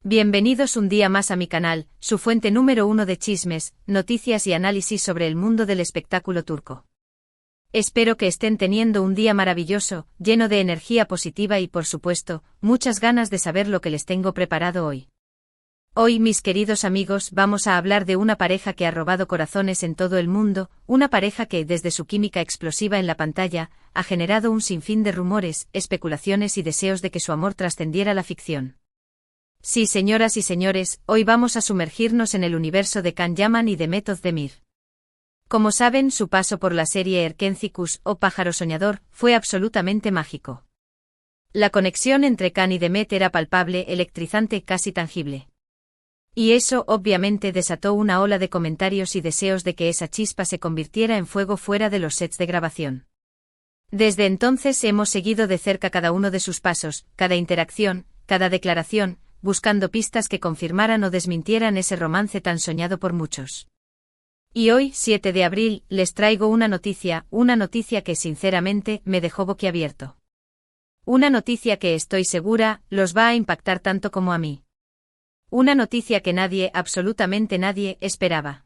Bienvenidos un día más a mi canal, su fuente número uno de chismes, noticias y análisis sobre el mundo del espectáculo turco. Espero que estén teniendo un día maravilloso, lleno de energía positiva y por supuesto, muchas ganas de saber lo que les tengo preparado hoy. Hoy, mis queridos amigos, vamos a hablar de una pareja que ha robado corazones en todo el mundo, una pareja que, desde su química explosiva en la pantalla, ha generado un sinfín de rumores, especulaciones y deseos de que su amor trascendiera la ficción. Sí, señoras y señores, hoy vamos a sumergirnos en el universo de Can Yaman y Demet Özdemir. Como saben, su paso por la serie Erkenci o Pájaro Soñador fue absolutamente mágico. La conexión entre Can y Demet era palpable, electrizante, casi tangible. Y eso, obviamente, desató una ola de comentarios y deseos de que esa chispa se convirtiera en fuego fuera de los sets de grabación. Desde entonces hemos seguido de cerca cada uno de sus pasos, cada interacción, cada declaración, buscando pistas que confirmaran o desmintieran ese romance tan soñado por muchos. Y hoy, 7 de abril, les traigo una noticia que sinceramente me dejó boquiabierto. Una noticia que estoy segura, los va a impactar tanto como a mí. Una noticia que nadie, absolutamente nadie, esperaba.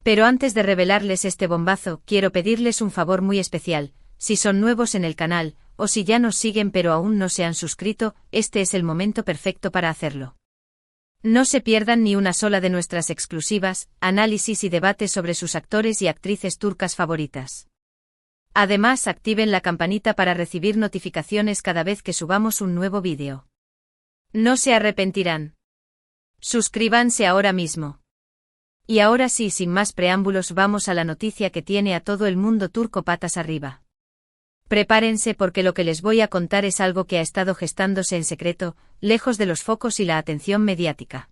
Pero antes de revelarles este bombazo, quiero pedirles un favor muy especial. Si son nuevos en el canal, o si ya nos siguen pero aún no se han suscrito, este es el momento perfecto para hacerlo. No se pierdan ni una sola de nuestras exclusivas, análisis y debates sobre sus actores y actrices turcas favoritas. Además, activen la campanita para recibir notificaciones cada vez que subamos un nuevo vídeo. No se arrepentirán. Suscríbanse ahora mismo. Y ahora sí, sin más preámbulos, vamos a la noticia que tiene a todo el mundo turco patas arriba. Prepárense porque lo que les voy a contar es algo que ha estado gestándose en secreto, lejos de los focos y la atención mediática.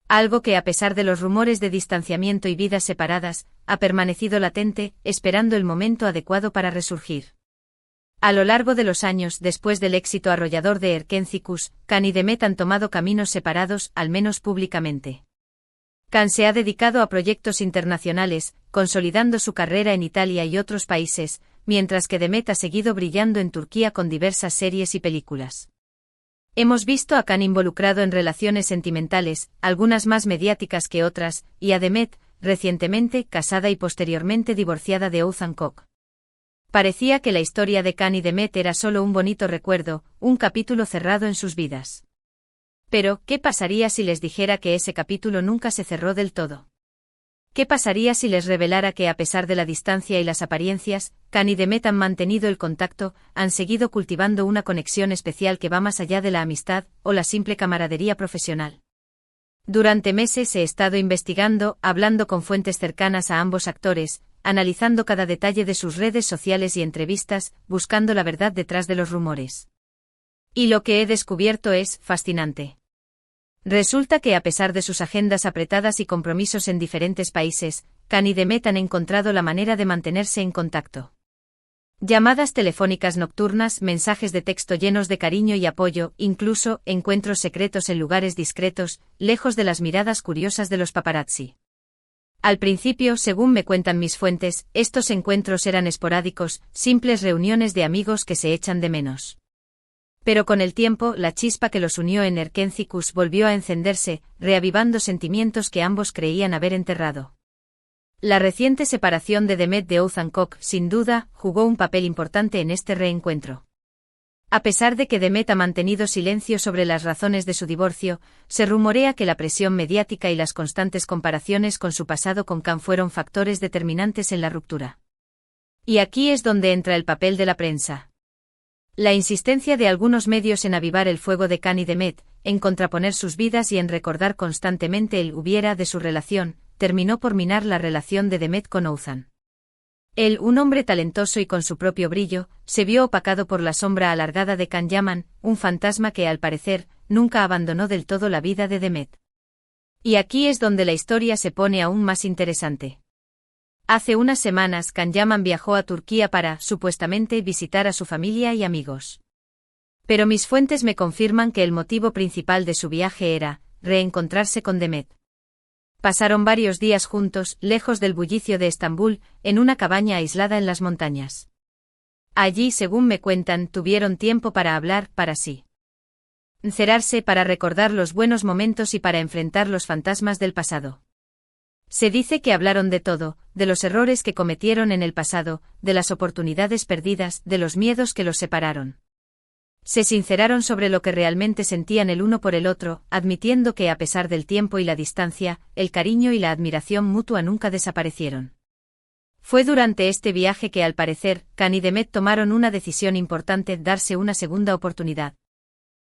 Algo que, a pesar de los rumores de distanciamiento y vidas separadas, ha permanecido latente, esperando el momento adecuado para resurgir. A lo largo de los años, después del éxito arrollador de Erkenci, Can y Demet han tomado caminos separados, al menos públicamente. Can se ha dedicado a proyectos internacionales, consolidando su carrera en Italia y otros países, mientras que Demet ha seguido brillando en Turquía con diversas series y películas. Hemos visto a Can involucrado en relaciones sentimentales, algunas más mediáticas que otras, y a Demet, recientemente casada y posteriormente divorciada de Oğuzhan Koç. Parecía que la historia de Can y Demet era solo un bonito recuerdo, un capítulo cerrado en sus vidas. Pero, ¿qué pasaría si les dijera que ese capítulo nunca se cerró del todo? ¿Qué pasaría si les revelara que, a pesar de la distancia y las apariencias, Can y Demet han mantenido el contacto, han seguido cultivando una conexión especial que va más allá de la amistad o la simple camaradería profesional? Durante meses he estado investigando, hablando con fuentes cercanas a ambos actores, analizando cada detalle de sus redes sociales y entrevistas, buscando la verdad detrás de los rumores. Y lo que he descubierto es fascinante. Resulta que, a pesar de sus agendas apretadas y compromisos en diferentes países, Can y Demet han encontrado la manera de mantenerse en contacto. Llamadas telefónicas nocturnas, mensajes de texto llenos de cariño y apoyo, incluso encuentros secretos en lugares discretos, lejos de las miradas curiosas de los paparazzi. Al principio, según me cuentan mis fuentes, estos encuentros eran esporádicos, simples reuniones de amigos que se echan de menos. Pero con el tiempo, la chispa que los unió en Erkenci volvió a encenderse, reavivando sentimientos que ambos creían haber enterrado. La reciente separación de Demet de Oğuzhan Koç, sin duda, jugó un papel importante en este reencuentro. A pesar de que Demet ha mantenido silencio sobre las razones de su divorcio, se rumorea que la presión mediática y las constantes comparaciones con su pasado con Can fueron factores determinantes en la ruptura. Y aquí es donde entra el papel de la prensa. La insistencia de algunos medios en avivar el fuego de Can y Demet, en contraponer sus vidas y en recordar constantemente el hubiera de su relación, terminó por minar la relación de Demet con Oğuzhan. Él, un hombre talentoso y con su propio brillo, se vio opacado por la sombra alargada de Can Yaman, un fantasma que, al parecer, nunca abandonó del todo la vida de Demet. Y aquí es donde la historia se pone aún más interesante. Hace unas semanas Can Yaman viajó a Turquía para, supuestamente, visitar a su familia y amigos. Pero mis fuentes me confirman que el motivo principal de su viaje era reencontrarse con Demet. Pasaron varios días juntos, lejos del bullicio de Estambul, en una cabaña aislada en las montañas. Allí, según me cuentan, tuvieron tiempo para hablar, para sí. Encerrarse para recordar los buenos momentos y para enfrentar los fantasmas del pasado. Se dice que hablaron de todo, de los errores que cometieron en el pasado, de las oportunidades perdidas, de los miedos que los separaron. Se sinceraron sobre lo que realmente sentían el uno por el otro, admitiendo que a pesar del tiempo y la distancia, el cariño y la admiración mutua nunca desaparecieron. Fue durante este viaje que al parecer, Khan y Demet tomaron una decisión importante: darse una segunda oportunidad.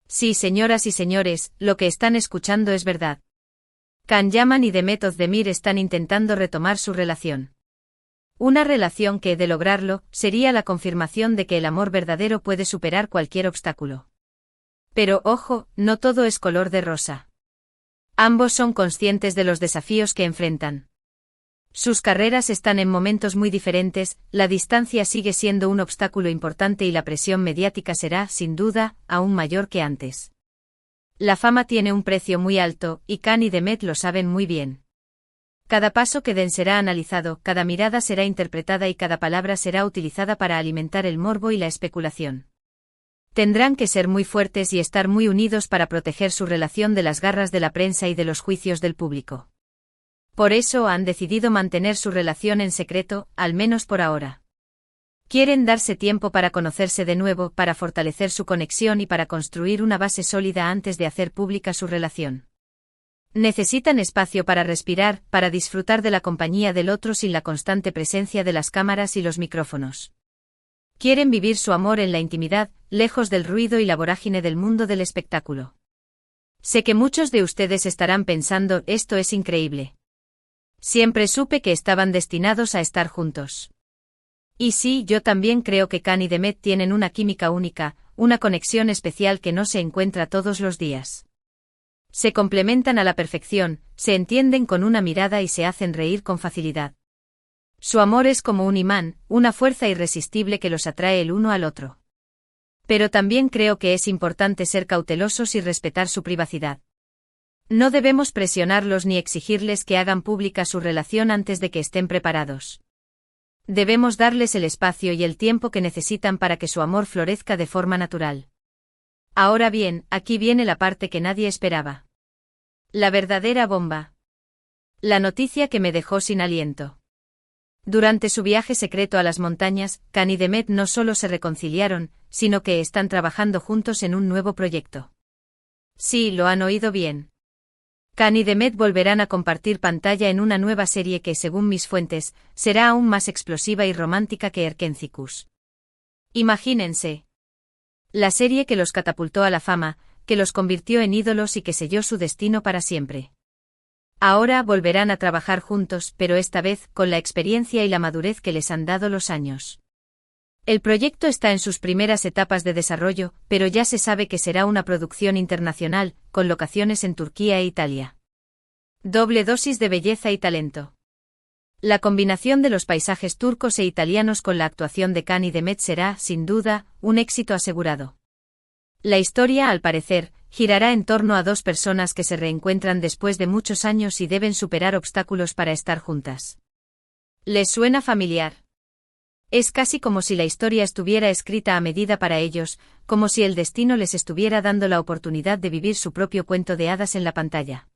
Sí, señoras y señores, lo que están escuchando es verdad. Can Yaman y Demet Özdemir están intentando retomar su relación. Una relación que, de lograrlo, sería la confirmación de que el amor verdadero puede superar cualquier obstáculo. Pero, ojo, no todo es color de rosa. Ambos son conscientes de los desafíos que enfrentan. Sus carreras están en momentos muy diferentes, la distancia sigue siendo un obstáculo importante y la presión mediática será, sin duda, aún mayor que antes. La fama tiene un precio muy alto, y Khan y Demet lo saben muy bien. Cada paso que den será analizado, cada mirada será interpretada y cada palabra será utilizada para alimentar el morbo y la especulación. Tendrán que ser muy fuertes y estar muy unidos para proteger su relación de las garras de la prensa y de los juicios del público. Por eso han decidido mantener su relación en secreto, al menos por ahora. Quieren darse tiempo para conocerse de nuevo, para fortalecer su conexión y para construir una base sólida antes de hacer pública su relación. Necesitan espacio para respirar, para disfrutar de la compañía del otro sin la constante presencia de las cámaras y los micrófonos. Quieren vivir su amor en la intimidad, lejos del ruido y la vorágine del mundo del espectáculo. Sé que muchos de ustedes estarán pensando: esto es increíble. Siempre supe que estaban destinados a estar juntos. Y sí, yo también creo que Khan y Demet tienen una química única, una conexión especial que no se encuentra todos los días. Se complementan a la perfección, se entienden con una mirada y se hacen reír con facilidad. Su amor es como un imán, una fuerza irresistible que los atrae el uno al otro. Pero también creo que es importante ser cautelosos y respetar su privacidad. No debemos presionarlos ni exigirles que hagan pública su relación antes de que estén preparados. Debemos darles el espacio y el tiempo que necesitan para que su amor florezca de forma natural. Ahora bien, aquí viene la parte que nadie esperaba. La verdadera bomba. La noticia que me dejó sin aliento. Durante su viaje secreto a las montañas, Khan y Demet no solo se reconciliaron, sino que están trabajando juntos en un nuevo proyecto. Sí, lo han oído bien. Khan y Demet volverán a compartir pantalla en una nueva serie que, según mis fuentes, será aún más explosiva y romántica que Erkencicus. Imagínense. La serie que los catapultó a la fama, que los convirtió en ídolos y que selló su destino para siempre. Ahora volverán a trabajar juntos, pero esta vez con la experiencia y la madurez que les han dado los años. El proyecto está en sus primeras etapas de desarrollo, pero ya se sabe que será una producción internacional, con locaciones en Turquía e Italia. Doble dosis de belleza y talento. La combinación de los paisajes turcos e italianos con la actuación de Khan y Demet será, sin duda, un éxito asegurado. La historia, al parecer, girará en torno a dos personas que se reencuentran después de muchos años y deben superar obstáculos para estar juntas. ¿Les suena familiar? Es casi como si la historia estuviera escrita a medida para ellos, como si el destino les estuviera dando la oportunidad de vivir su propio cuento de hadas en la pantalla.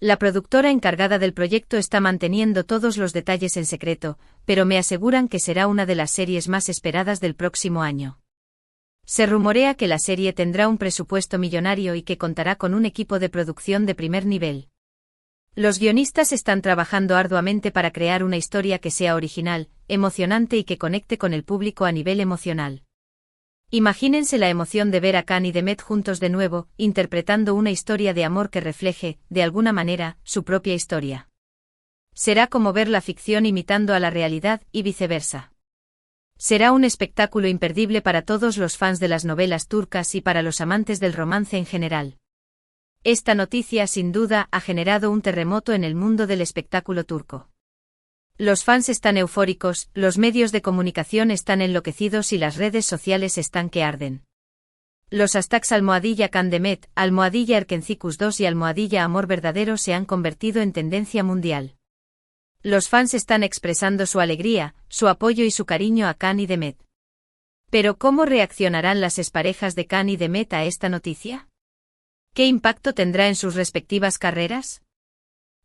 La productora encargada del proyecto está manteniendo todos los detalles en secreto, pero me aseguran que será una de las series más esperadas del próximo año. Se rumorea que la serie tendrá un presupuesto millonario y que contará con un equipo de producción de primer nivel. Los guionistas están trabajando arduamente para crear una historia que sea original, emocionante y que conecte con el público a nivel emocional. Imagínense la emoción de ver a Khan y Demet juntos de nuevo, interpretando una historia de amor que refleje, de alguna manera, su propia historia. Será como ver la ficción imitando a la realidad, y viceversa. Será un espectáculo imperdible para todos los fans de las novelas turcas y para los amantes del romance en general. Esta noticia sin duda ha generado un terremoto en el mundo del espectáculo turco. Los fans están eufóricos, los medios de comunicación están enloquecidos y las redes sociales están que arden. Los hashtags #Khan Demet, #Erkencicus 2 y #Amor Verdadero se han convertido en tendencia mundial. Los fans están expresando su alegría, su apoyo y su cariño a Khan y Demet. Pero ¿cómo reaccionarán las exparejas de Khan y Demet a esta noticia? ¿Qué impacto tendrá en sus respectivas carreras?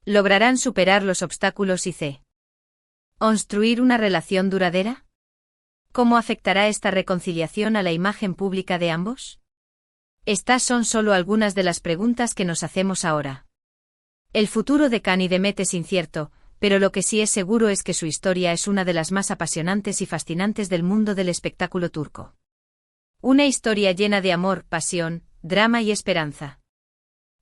¿Lograrán superar los obstáculos y construir una relación duradera? ¿Cómo afectará esta reconciliación a la imagen pública de ambos? Estas son solo algunas de las preguntas que nos hacemos ahora. El futuro de Can y Demet es incierto, pero lo que sí es seguro es que su historia es una de las más apasionantes y fascinantes del mundo del espectáculo turco. Una historia llena de amor, pasión, drama y esperanza.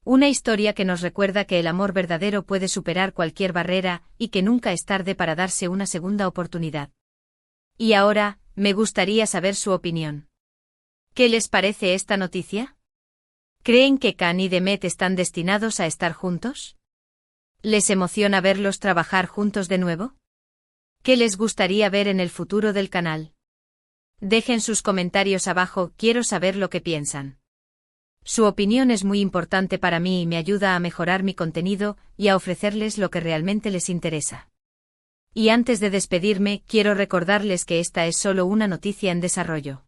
Una historia que nos recuerda que el amor verdadero puede superar cualquier barrera y que nunca es tarde para darse una segunda oportunidad. Y ahora, me gustaría saber su opinión. ¿Qué les parece esta noticia? ¿Creen que Can y Demet están destinados a estar juntos? ¿Les emociona verlos trabajar juntos de nuevo? ¿Qué les gustaría ver en el futuro del canal? Dejen sus comentarios abajo, quiero saber lo que piensan. Su opinión es muy importante para mí y me ayuda a mejorar mi contenido y a ofrecerles lo que realmente les interesa. Y antes de despedirme, quiero recordarles que esta es solo una noticia en desarrollo.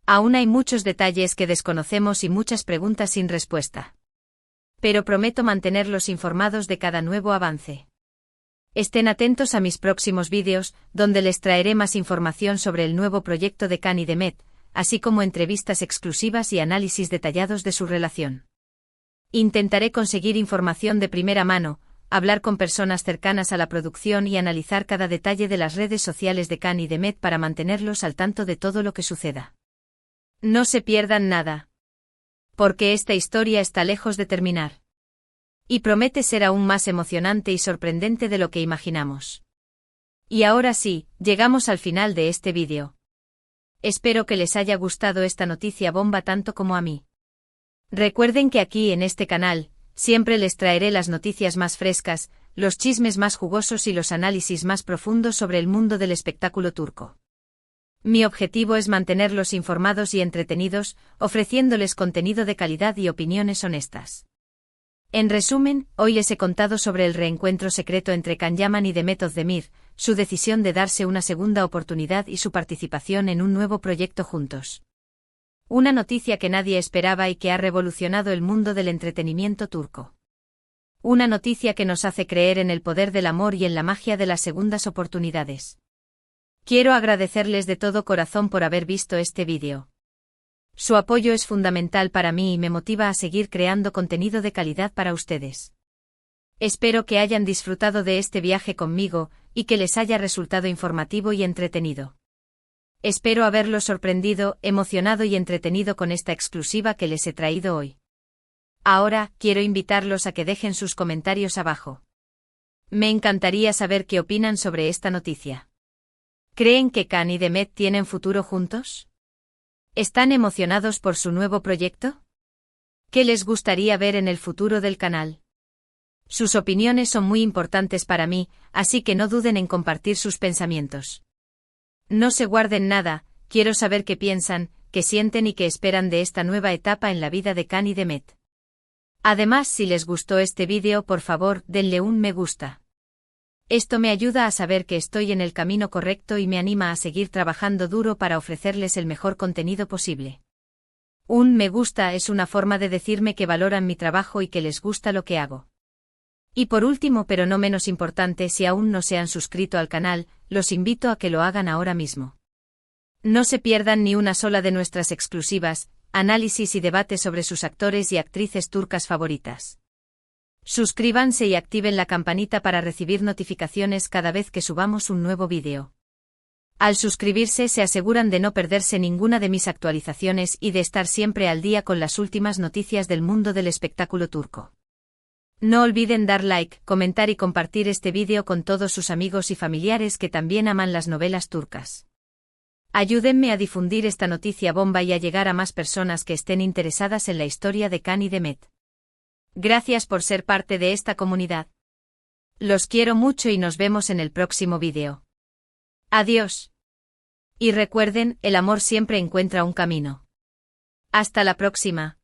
Aún hay muchos detalles que desconocemos y muchas preguntas sin respuesta. Pero prometo mantenerlos informados de cada nuevo avance. Estén atentos a mis próximos vídeos, donde les traeré más información sobre el nuevo proyecto de Can y Demet, así como entrevistas exclusivas y análisis detallados de su relación. Intentaré conseguir información de primera mano, hablar con personas cercanas a la producción y analizar cada detalle de las redes sociales de Can y Demet para mantenerlos al tanto de todo lo que suceda. No se pierdan nada. Porque esta historia está lejos de terminar. Y promete ser aún más emocionante y sorprendente de lo que imaginamos. Y ahora sí, llegamos al final de este vídeo. Espero que les haya gustado esta noticia bomba tanto como a mí. Recuerden que aquí en este canal, siempre les traeré las noticias más frescas, los chismes más jugosos y los análisis más profundos sobre el mundo del espectáculo turco. Mi objetivo es mantenerlos informados y entretenidos, ofreciéndoles contenido de calidad y opiniones honestas. En resumen, hoy les he contado sobre el reencuentro secreto entre Can Yaman y Demet Özdemir, su decisión de darse una segunda oportunidad y su participación en un nuevo proyecto juntos. Una noticia que nadie esperaba y que ha revolucionado el mundo del entretenimiento turco. Una noticia que nos hace creer en el poder del amor y en la magia de las segundas oportunidades. Quiero agradecerles de todo corazón por haber visto este vídeo. Su apoyo es fundamental para mí y me motiva a seguir creando contenido de calidad para ustedes. Espero que hayan disfrutado de este viaje conmigo y que les haya resultado informativo y entretenido. Espero haberlos sorprendido, emocionado y entretenido con esta exclusiva que les he traído hoy. Ahora, quiero invitarlos a que dejen sus comentarios abajo. Me encantaría saber qué opinan sobre esta noticia. ¿Creen que Can y Demet tienen futuro juntos? ¿Están emocionados por su nuevo proyecto? ¿Qué les gustaría ver en el futuro del canal? Sus opiniones son muy importantes para mí, así que no duden en compartir sus pensamientos. No se guarden nada, quiero saber qué piensan, qué sienten y qué esperan de esta nueva etapa en la vida de Can y Demet. Además, si les gustó este vídeo, por favor, denle un me gusta. Esto me ayuda a saber que estoy en el camino correcto y me anima a seguir trabajando duro para ofrecerles el mejor contenido posible. Un me gusta es una forma de decirme que valoran mi trabajo y que les gusta lo que hago. Y por último, pero no menos importante, si aún no se han suscrito al canal, los invito a que lo hagan ahora mismo. No se pierdan ni una sola de nuestras exclusivas, análisis y debates sobre sus actores y actrices turcas favoritas. Suscríbanse y activen la campanita para recibir notificaciones cada vez que subamos un nuevo vídeo. Al suscribirse se aseguran de no perderse ninguna de mis actualizaciones y de estar siempre al día con las últimas noticias del mundo del espectáculo turco. No olviden dar like, comentar y compartir este vídeo con todos sus amigos y familiares que también aman las novelas turcas. Ayúdenme a difundir esta noticia bomba y a llegar a más personas que estén interesadas en la historia de Can y Demet. Gracias por ser parte de esta comunidad. Los quiero mucho y nos vemos en el próximo vídeo. Adiós. Y recuerden, el amor siempre encuentra un camino. Hasta la próxima.